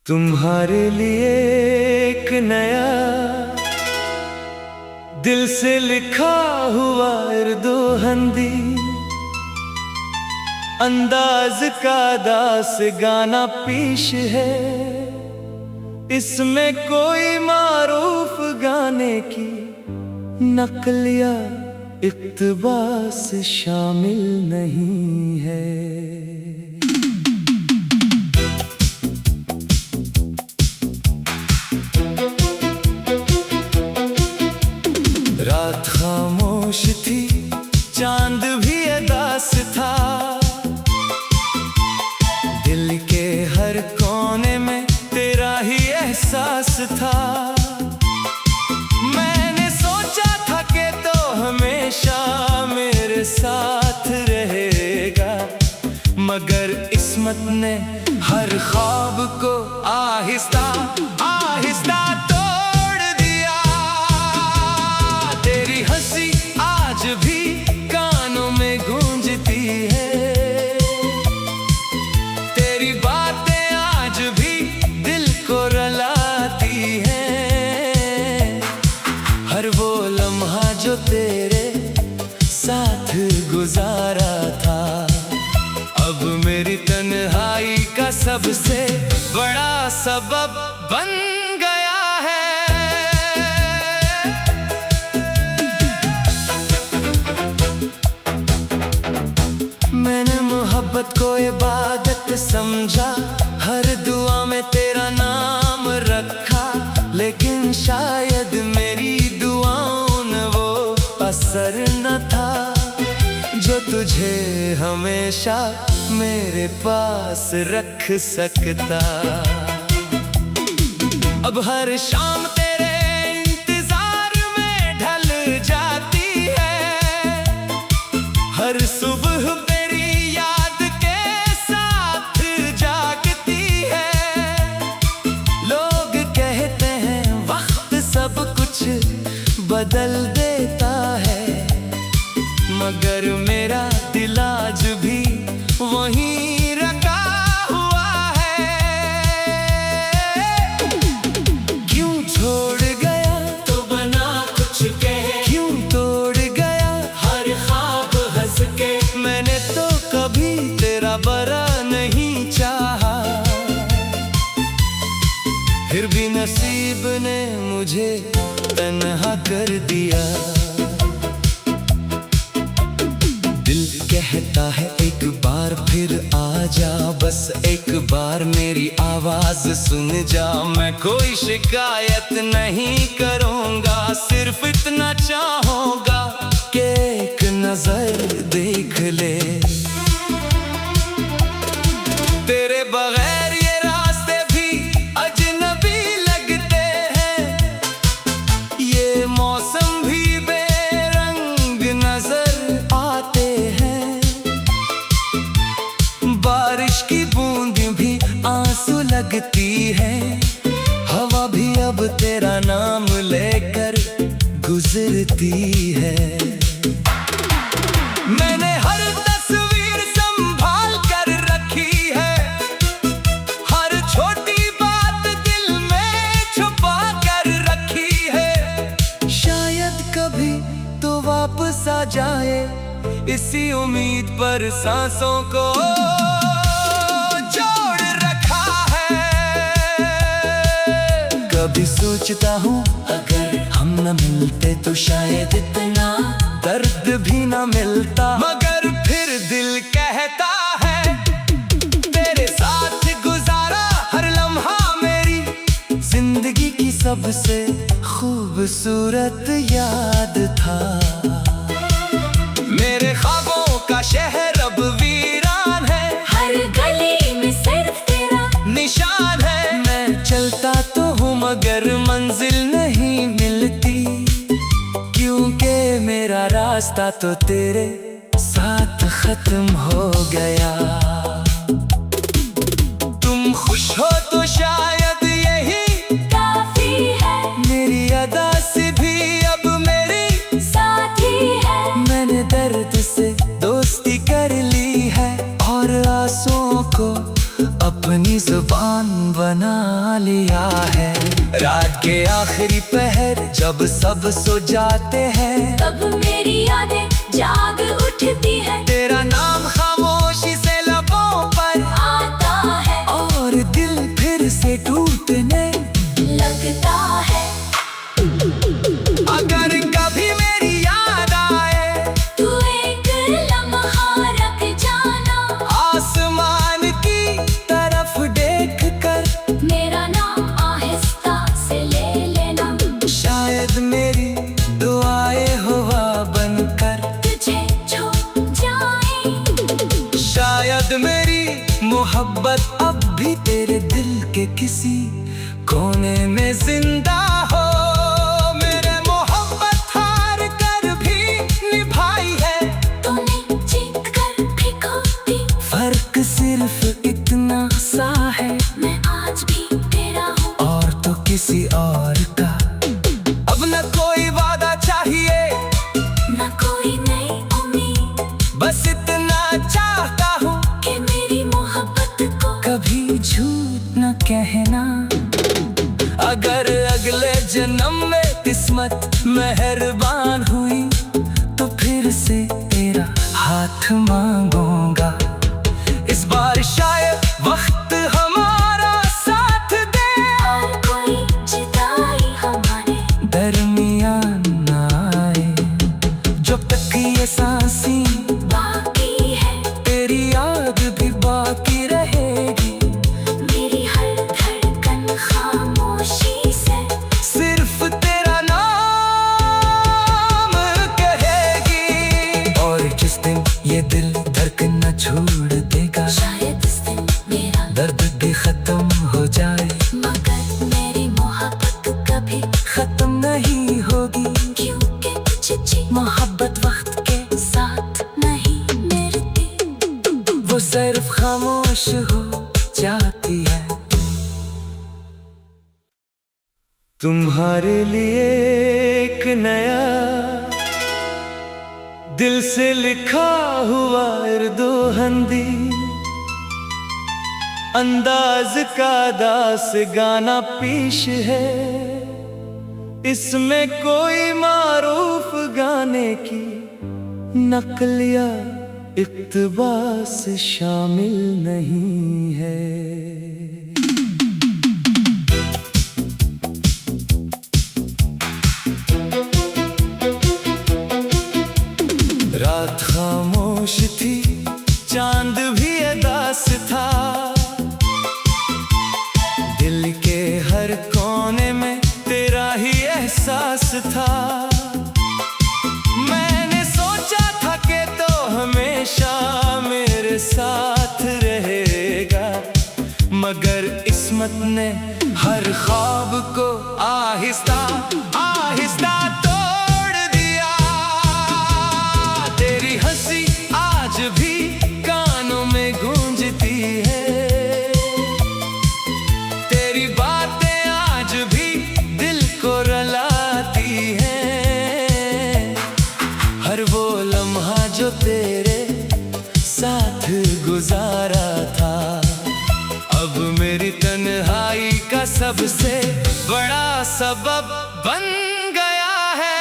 तुम्हारे लिए एक नया दिल से लिखा हुआ इर्दो हंदी अंदाज का दास गाना पेश है। इसमें कोई मारूफ गाने की नकल या इक्तबास शामिल नहीं है। रात खामोश थी, चांद भी उदास था, दिल के हर कोने में तेरा ही एहसास था। मैंने सोचा था कि तो हमेशा मेरे साथ रहेगा, मगर किस्मत ने हर ख्वाब को आहिस्ता आहिस्ता तोड़ दिया। तेरी हंसी आज भी कानों में गूंजती है, तेरी बातें आज भी दिल को रुलाती हैं। हर वो लम्हा जो तेरे साथ गुजारा था, अब मेरी तन्हाई का सबसे बड़ा सबब बन गया है। मैंने मोहब्बत को इबादत समझा, हर दुआ में तेरा नाम रखा, लेकिन शायद मेरी दुआओं ने वो असर न था जो तुझे हमेशा मेरे पास रख सकता। अब हर शाम तेरे इंतजार में ढल जाती है, हर सुबह तेरी याद के साथ जागती है। लोग कहते हैं वक्त सब कुछ बदल देता है, मगर मेरा दिल आज भी वहीं रखा हुआ है। क्यों छोड़ गया तो बना कुछ कहे, क्यों तोड़ गया हर ख्वाब हंस के। मैंने तो कभी तेरा बुरा नहीं चाहा, फिर भी नसीब ने मुझे तन्हा कर दिया। कहता है एक बार फिर आ जा, बस एक बार मेरी आवाज सुन जा। मैं कोई शिकायत नहीं करूंगा, सिर्फ इतना चाहूंगा कि एक नजर देख ले। तेरे बगैर ये रास्ते भी अजनबी लगते हैं, ये मौसम भी बेरंग नजर आते हैं। बारिश की बूंद भी आंसू लगती है, हवा भी अब तेरा नाम लेकर गुजरती है। मैंने हर तस्वीर संभाल कर रखी है, हर छोटी बात दिल में छुपा कर रखी है। शायद कभी तो वापस आ जाए, इसी उम्मीद पर सांसों को जोड़ रखा है। कभी सोचता हूँ अगर हम न मिलते तो शायद इतना दर्द भी न मिलता, मगर फिर दिल कहता है तेरे साथ गुजारा हर लम्हा मेरी जिंदगी की सबसे खूबसूरत याद था। मेरे ख्वाबों का शहर अब वीरान है, हर गली में सिर्फ तेरा निशान है। मैं चलता तो हूँ मगर मंजिल नहीं मिलती, क्योंकि मेरा रास्ता तो तेरे साथ खत्म हो गया। तुम खुश हो तो शायद यही काफी है, मेरी अदा से भी अब मेरी साथी है। मैंने दर्द से दोस्ती कर ली है और आंसुओं को अपनी जुबान मेहमान बना लिया है। रात के आखिरी पहर जब सब सो जाते हैं, तब मेरी यादें जाग उठती है। तेरा नाम खामोशी से लबों पर आता है और दिल फिर से टूटने लगता है। अगर कभी मेरी याद आए, तू एक लम्हा रख जाना, आसमान की तरफ देख कर मेरा नाम आहिस्ता से ले लेना। शायद मेरी दुआएं हवा बनकर तुझे छू जाए, शायद मेरी मोहब्बत अब भी तेरे दिल के किसी कोने में जिंदा हो। मेरे मोहब्बत हार कर भी निभाई है, तूने जीत कर भी खो दी। फर्क सिर्फ इतना सा है, मैं आज भी तेरा हूँ और तो किसी और का। अब न कोई वादा चाहिए, न कोई नई उम्मीद, बस इतना चाहता हूँ कि मेरी मोहब्बत को कभी झूठ न कहना। अगर अगले जन्म में किस्मत मेहरबान हुई, तो फिर से तेरा हाथ मांगूंगा। इस बार शायद वक्त हमारा साथ दे, और कोई जुदाई हमारे दरमियान ना आए। जब तक ये सांसी बाकी है, तेरी याद भी बाकी रहेगी। मेरी हर धड़कन खामोशी से सिर्फ तेरा नाम कहेगी। और जिस दिन ये दिल धड़कना छोड़ देगा, शायद इस दिन मेरा दर्द भी खत्म हो जाए। मगर मेरी मोहब्बत कभी खत्म नहीं होगी, क्योंकि तुझे मोहब्बत वक्त के साथ नहीं मेरती। वो सिर्फ खामोश हो जाती है। तुम्हारे लिए एक नया दिल से लिखा हुआ इर्दो हंदी, अंदाज का दास गाना पेश है। इसमें कोई मारूफ गाने की नकल या इक्तबास शामिल नहीं है। रात खामोश थी, चांद भी उदास था, दिल के हर कोने में तेरा ही एहसास था। मैंने सोचा था कि तो हमेशा मेरे साथ रहेगा, मगर किस्मत ने हर ख्वाब को आहिस्ता आहिस्ता तोड़ दिया। तेरी हंसी आज भी कानों में गूंजती है, तेरी बातें आज भी दिल को रुलाती हैं। हर वो लम्हा जो तेरे साथ गुजारा था, अब मेरी तन्हाई का सबसे बड़ा सबब बन गया है।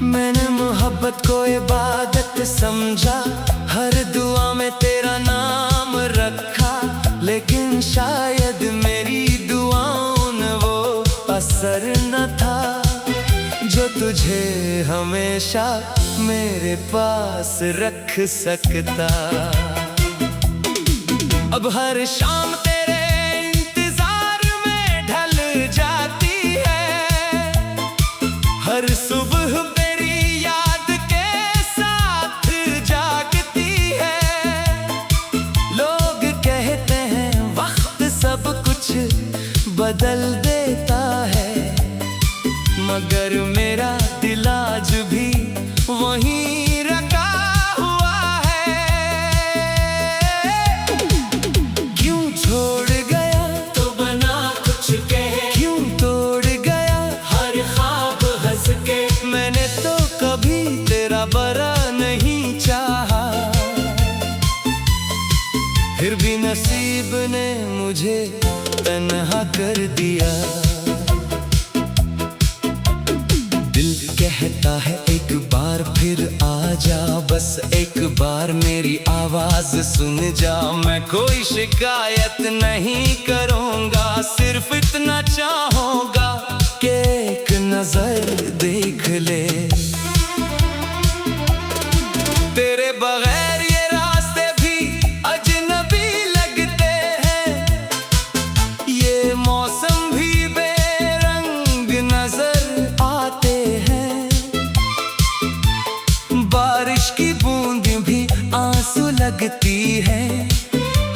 मैंने मोहब्बत को इबादत समझा, हर दुआ में तेरा नाम रखा, लेकिन शायद मेरी दुआओं ने वो असर न था जो तुझे हमेशा मेरे पास रख सकता। अब हर शाम तेरे इंतजार में ढल जाती है, हर सुबह तेरी याद के साथ जागती है। लोग कहते हैं वक्त सब कुछ बदल देता है, मगर मेरा दिल आज भी वहीं रखा हुआ है। क्यों छोड़ गया तो बना कुछ कहे, क्यों तोड़ गया हर ख्वाब हंस के। मुझे तन्हा कर दिया। दिल कहता है एक बार फिर आ जा, बस एक बार मेरी आवाज सुन जा। मैं कोई शिकायत नहीं करूँगा, सिर्फ इतना चाहूँगा कि एक नजर देख ले। तेरे बगैर ये रास्ते भी अजनबी लगते हैं, ये मौसम भी बेरंग नजर आते हैं। बारिश की बूंद भी आंसू लगती है,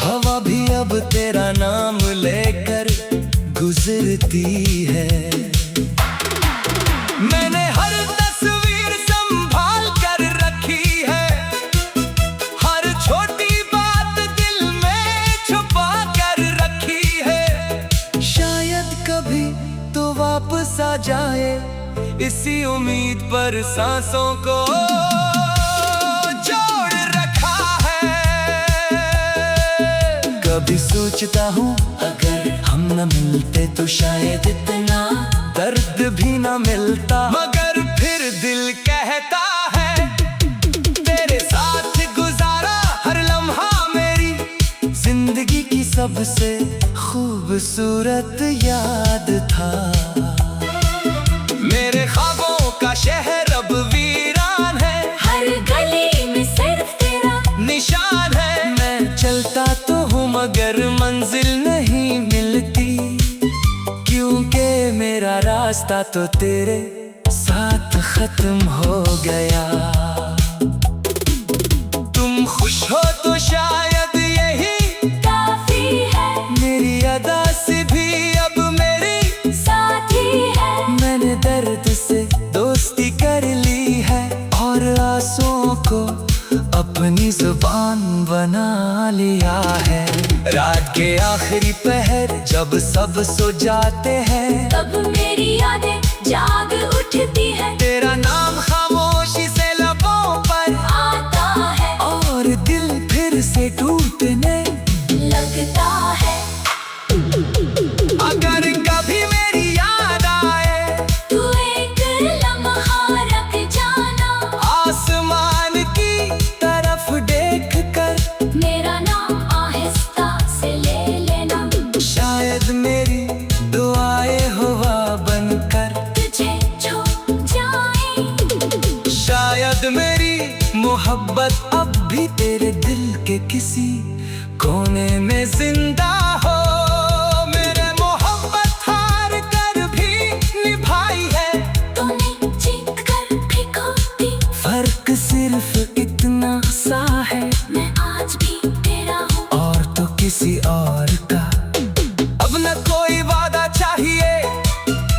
हवा भी अब तेरा नाम लेकर गुजरती है। मैंने हर तस्वीर संभाल कर रखी है, हर छोटी बात दिल में छुपा कर रखी है। शायद कभी तो वापस आ जाए, इसी उम्मीद पर सांसों को जोड़ रखा है। कभी सोचता हूँ अगर हम न मिलते तो शायद इतना दर्द भी न मिलता, मगर फिर दिल कहता है तेरे साथ गुजारा हर लम्हा मेरी जिंदगी की सबसे खूबसूरत याद था। मेरे ख्वाबों का शहर अब वीरान है, हर गली में सिर्फ तेरा निशान है। मैं चलता तो हूँ मगर मंजिल नहीं मिलती, क्योंकि मेरा रास्ता तो तेरे साथ खत्म हो गया। तुम खुश हो तो शायद यही काफी है, मेरी अदा से भी अब मेरी साथी है। मैंने दर्द से दोस्ती कर ली है और आंसुओं को अपनी जुबान बना लिया है। रात के आखिरी पहर जब सब सो जाते हैं, तब मेरी यादें जाग उठती है। तेरा नाम खामोशी से लबों पर आता है और दिल फिर से टूटने लगता है। अगर कभी मेरी याद आए तू एक लम्हा रख जाना, आसमान की तरफ देख कर मेरा नाम आहिस्ता से ले लेना। शायद मेरी दुआएं हवा बनकर तुझे छू जाए, शायद मेरी मोहब्बत अब भी तेरे दिल के किसी कोने में जिंदा हो। मेरे मोहब्बत हार कर भी निभाई है, तूने जीत कर भी खो दी। फर्क सिर्फ इतना सा है, मैं आज भी तेरा हूँ और तो किसी और का। अब न कोई वादा चाहिए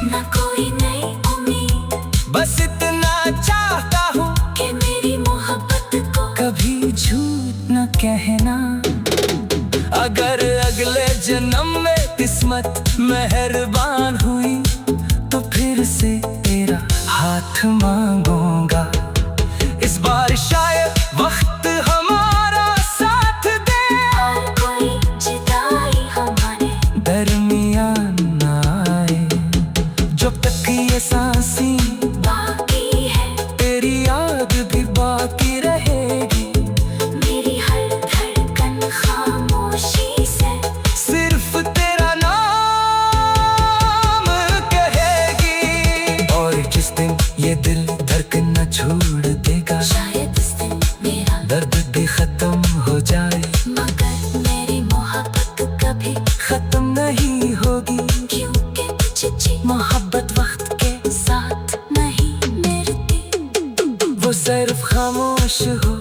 न कोई नई उम्मीद, बस इतना चाहता हूँ कि मेरी मोहब्बत को कभी झूठ न कहना। अगर अगले जन्म में किस्मत मेहरबान हुई तो फिर से तेरा हाथ मांगूंगा। इस बार शायद वक्त हमारा साथ दे, और कोई जुदाई हमारे दरमियान ना आए। जब तक ये सांसें बाकी है, तेरी याद भी बाकी रहेगी। मेरी हर धड़कन खामोशी से सिर्फ तेरा नाम कहेगी। और जिस दिन ये दिल धड़कना छोड़ देगा, शायद इस दिन मेरा दर्द भी खत्म हो जाए, मगर मेरी मोहब्बत कभी खत्म नहीं होगी। क्योंकि तुझे मोहब्बत वक्त के साथ नहीं मिलती, वो सिर्फ खामोश हो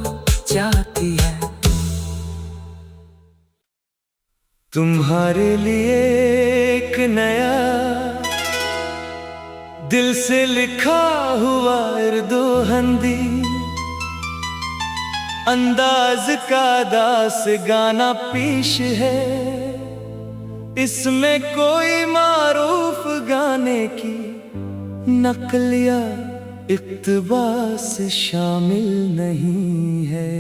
जाती है। तुम्हारे लिए एक नया दिल से लिखा हुआ इर्दो हंदी, अंदाज का दास गाना पेश है। इसमें कोई मारूफ गाने की नकल या इक्तबास शामिल नहीं है।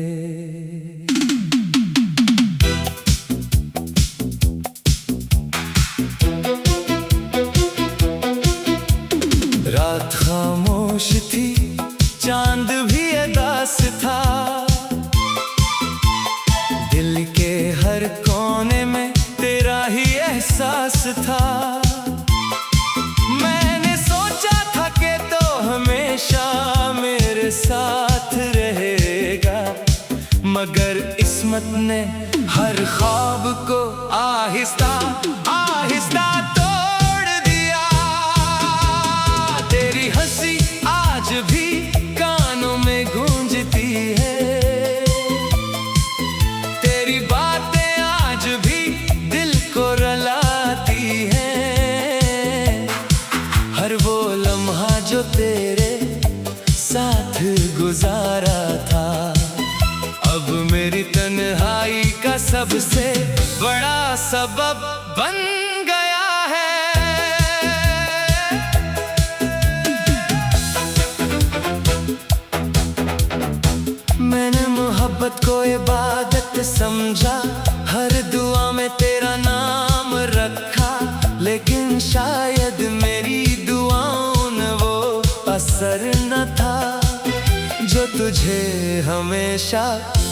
किस्मत ने हर ख्वाब को आहिस्ता आहिस्ता तोड़ दिया। तेरी हंसी आज भी कानों में गूंजती है, तेरी बातें आज भी दिल को रुलाती हैं। हर वो लम्हा जो तेरे साथ गुजारा था, अब मेरी तन्हाई का सबसे बड़ा सबब बन गया है। मैंने मोहब्बत को इबादत समझा, हर दुआ में तेरा नाम रखा, लेकिन शायद मेरी दुआओं ने वो असर न था जो तुझे हमेशा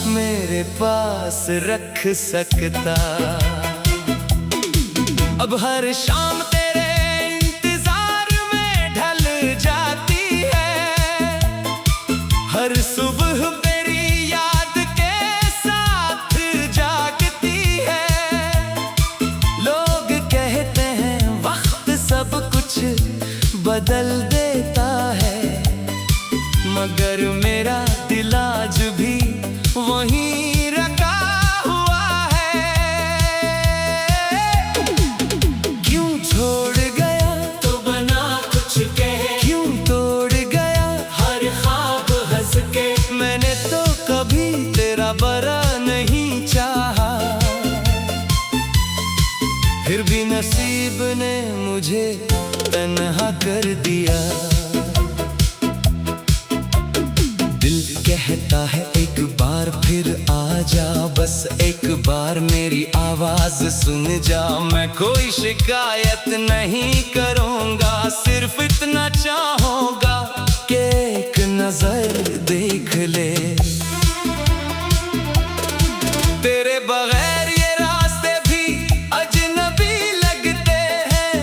मेरे पास रख सकता। अब हर शाम तेरे इंतजार में ढल जाती है, हर सुबह तेरी याद के साथ जागती है। लोग कहते हैं वक्त सब कुछ बदल देता है, मगर मेरा दिल आज भी वहीं रखा हुआ है। क्यों छोड़ गया तो बना कुछ कहे, क्यों तोड़ गया हर ख्वाब हंस के। मैंने तो कभी तेरा बुरा नहीं चाहा, फिर भी नसीब ने मुझे तन्हा कर दिया। कहता है एक बार फिर आ जा, बस एक बार मेरी आवाज सुन जा। मैं कोई शिकायत नहीं करूंगा, सिर्फ इतना चाहूंगा कि एक नजर देख ले। तेरे बगैर ये रास्ते भी अजनबी लगते हैं,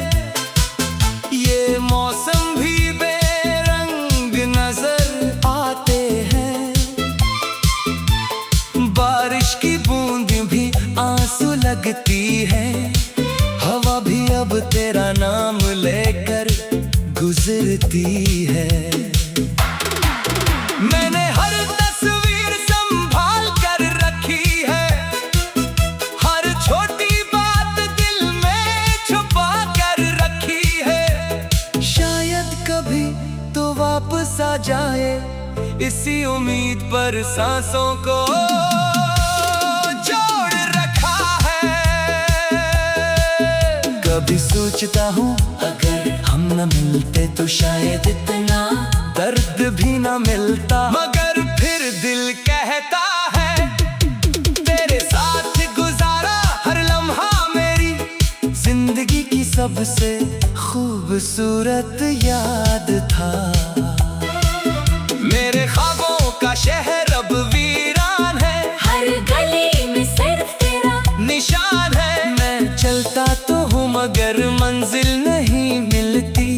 ये मौसम भी बेरंग नजर आते हैं। बारिश की बूंद भी आंसू लगती है, हवा भी अब तेरा नाम लेकर गुजरती है। मैंने हर तस्वीर संभाल कर रखी है, हर छोटी बात दिल में छुपा कर रखी है। शायद कभी तो वापस आ जाए, इसी उम्मीद पर सांसों को जोड़ रखा है। कभी सोचता हूँ अगर हम न मिलते तो शायद इतना दर्द भी न मिलता, मगर फिर दिल कहता है तेरे साथ गुजारा हर लम्हा मेरी जिंदगी की सबसे खूबसूरत याद था। मेरे ख्वाबों का शहर अब वीरान है, हर गली में सिर्फ तेरा निशान है। मैं चलता तो हूँ मगर मंजिल नहीं मिलती,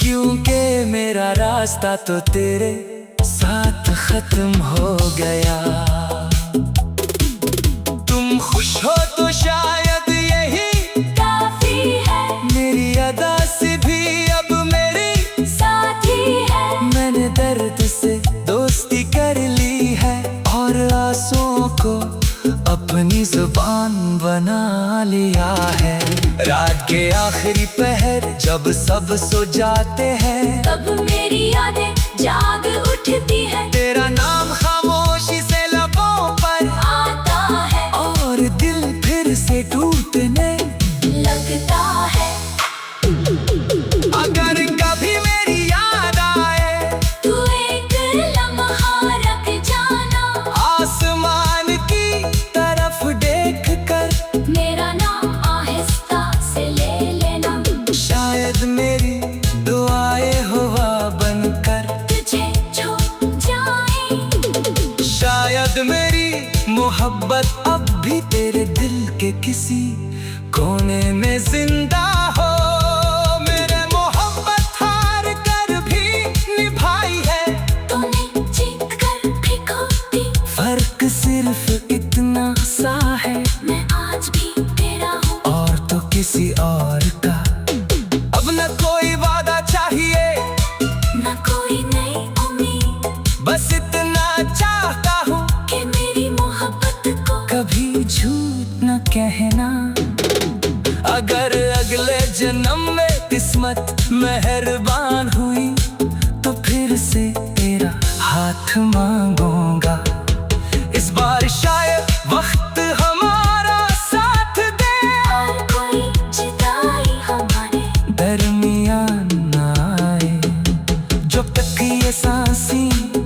क्योंकि मेरा रास्ता तो तेरे साथ खत्म हो गया। तुम खुश हो तो शायद यही काफी है, मेरी अदा से भी अब मेरी साथी है। मैंने दर्द से दोस्ती कर ली है और आंसुओं को अपनी जुबान बना लिया है। रात के आखिरी पहर जब सब सो जाते हैं, तब मेरी यादें जाग उठती है। तेरा नाम खामोशी से लबों पर आता है और दिल फिर से टूटने लगता है। अगर कभी मेरी याद आए तू एक लम्हा रख जाना, आसमान की तरफ देख कर मेरा नाम आहिस्ता से ले लेना। शायद मेरी दुआएं हवा बनकर तुझे छू जाए, शायद मेरी मोहब्बत अब भी तेरे दिल के किसी कोने में जिंदा हो। मेरे मोहब्बत हार कर भी निभाई है, तूने जीत कर भी खो दी। फर्क सिर्फ इतना मेहरबान हुई तो फिर से तेरा हाथ मांगूंगा। इस बार शायद वक्त हमारा साथ दे, हर कोई जुदाई हमारे दरमियान ना आए। जब तक ये सांसें